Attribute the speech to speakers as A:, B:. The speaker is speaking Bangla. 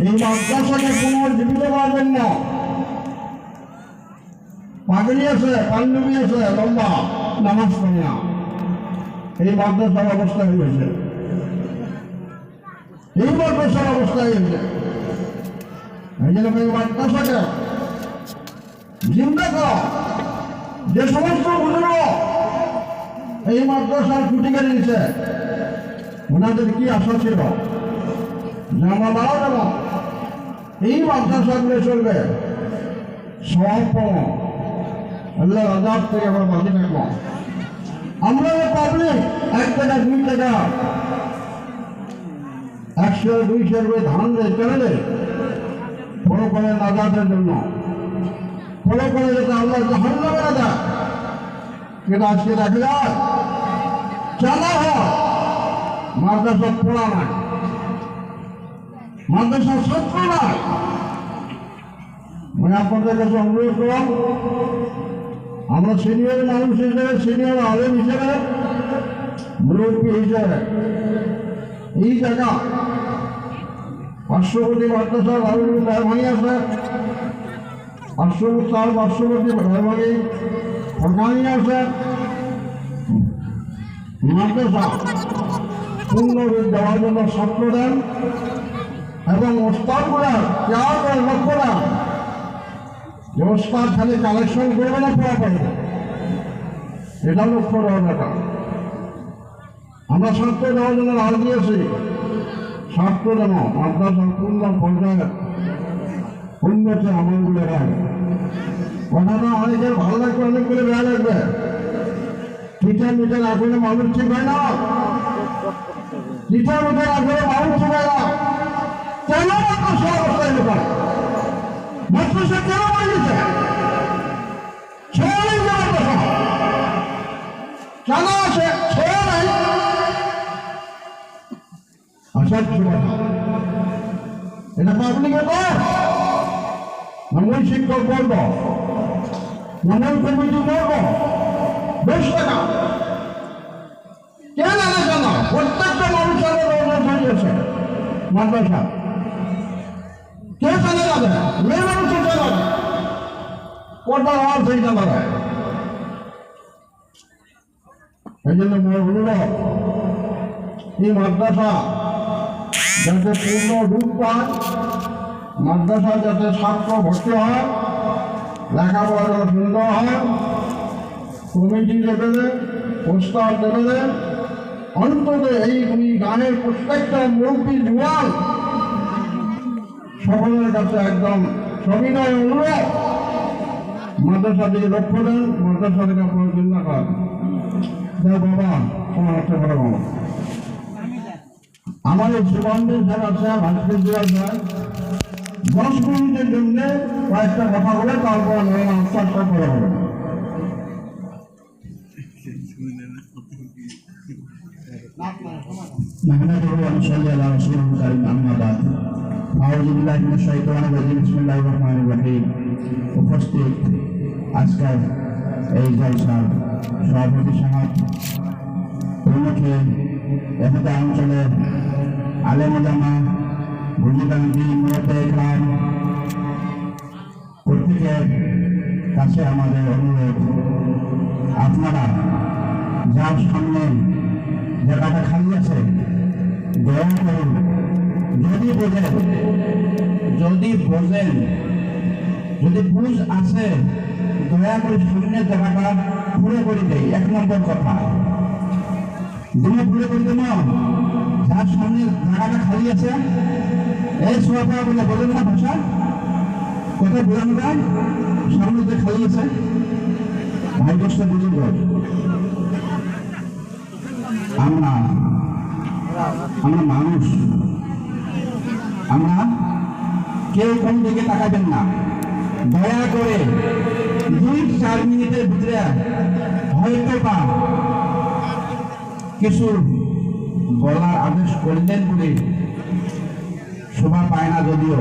A: এই মাদ্রাসাকে পুনর্জীবিত করার জন্য পাগড়ি আছে, পাঞ্জাবি আছে, লম্বা নামাজ পড়ে না, এই মাদ্রাসার অবস্থা হয়েছে, এই মাদ্রাসার অবস্থা হয়েছে। এই জন্য এই মাদ্রাসাকে জিন্দা কর। যে সমস্ত বুজুর্গ এই মাদ্রাসার খুঁটি কেটে দিচ্ছে, ওনাদের কি আশা ছিল যে আমরা মারা যাব, এই মাদ্রাসাগুলো চলবে সব আল্লাহ আজাদ থেকে আমরা বাঁচে থাকবো। আমরা পাবলিক 1 টাকা 2 টাকা 100 200 করে ধান দেয় চলে দেয় ফলো করে নাজাতের জন্য, ফলো করে যাতে আল্লাহ জাহান্নামে না দেয়। কিন্তু আজকে দেখা যায় চালা হয় মাদ্রাসা পড়া নাই, মাদ্রাসার ছাত্র নাই। মানে আপনাদের কাছে অনুরোধ করলাম, আমরা সিনিয়র মানুষ হিসেবে, সিনিয়র আলেম হিসেবে, মুরব্বী হিসেবে এই জায়গা পার্শ্ববর্তী মাদ্রাসা রাহুল মেহরবানি আছে, পার্শ্ববর্তী মেহরবানি ফরকানি আছে, মাদ্রাসা পূর্ণরূপ দেওয়ার জন্য ছাত্র দেন এবং ওস্তাদগুলা কেয়ার করে লক্ষ্য দেন যে ওস্তাদ খালি কালেকশন করবে না, পড়া পারবে, এটা লক্ষ্য দেওয়ার ব্যাপার। আমরা ছাত্র দেওয়ার জন্য রাজ দিয়েছি, ছাত্র যেন মাদ্রাসার পূর্ণ পর্যায়ে উন্নতি আমলগুলো হয়। কথাটা অনেকের ভালো লাগবে, অনেকগুলো বেয়া লাগবে। টিচার মিটার আসলে মানুষ ঠিক হয় না, টিচার মিটার আসলে মানুষ ঠিক হয় না। কেন মাদ্রাসা অবস্থায় লোক মাদ্রাসা কেন বানিয়েছে? ছেলে নেই মাদ্রাসা কেন আছে? ছেলে নাই। আসার এটা পাবলিকে কর, মঙ্গল শিক্ষক বলব, মঙ্গল কমিটি বলব, বেশ টাকা কেন আনে জানা? প্রত্যেকটা মানুষের হয়েছে মাদ্রাসা কে জানে যাবে, মেয়ে মানুষের জানা কোটার আওয়াজ হয়ে জানা যায়। এই জন্য অনুরোধ, এই মাদ্রাসা যাতে পূর্ণ রূপ পায়, মাদ্রাসা যাতে ছাত্র ভর্তি হয়, লেখাপড়া সুন্দর হয়, কমিটি লেভেলে, প্রস্তাব লেভেলে, অন্তত এই গানের প্রত্যেকটা মুরব্বী জুয়ান সকলের কাছে একদম সবিনয় অনুরোধ, মাদ্রাসা দিকে লক্ষ্য দেন, মাদ্রাসা থেকে আপনার চিন্তা করেন। বাবা তোমার হচ্ছে বড় বাবা আমার এই সুগন্ধের যারা আছে ভাস্কর দেওয়ার যায় 10 মিনিটের জন্য কয়েকটা কথা বলে তারপর আস্তে করে হবে। উপস্থিত আজকের এই জলসার সভাপতি সমাজ প্রমুখে এখানে অঞ্চলের আলেম ওলামা, বুঝিবান্ধি, মুরব্বি ইকরাম, প্রত্যেকের কাছে আমাদের অনুরোধ, আপনারা যার সামনে জায়গাটা খালি আছে দয়া করুন, যদি বোঝেন যদি বুঝ আছে দয়া করে শূন্যের জায়গাটা পুরো করে দেয়। 1 নম্বর কথা, তুমি পুরো করে দেব, যার সামনে জায়গাটা খালি আছে এই সোয়াপা বলে বলেন না ভাষা, কোথায় বোঝানো যায়? সামনে যে খালি আছে ভাই বসতে বুঝুন। আমরা মানুষ, আমরা কেউ কোন দিকে তাকাবেন না, দয়া করে 2-4 মিনিটের ভিতরে হয়তো বা কিছু বলার আদেশ করলেন বলে শোভা পায় না, যদিও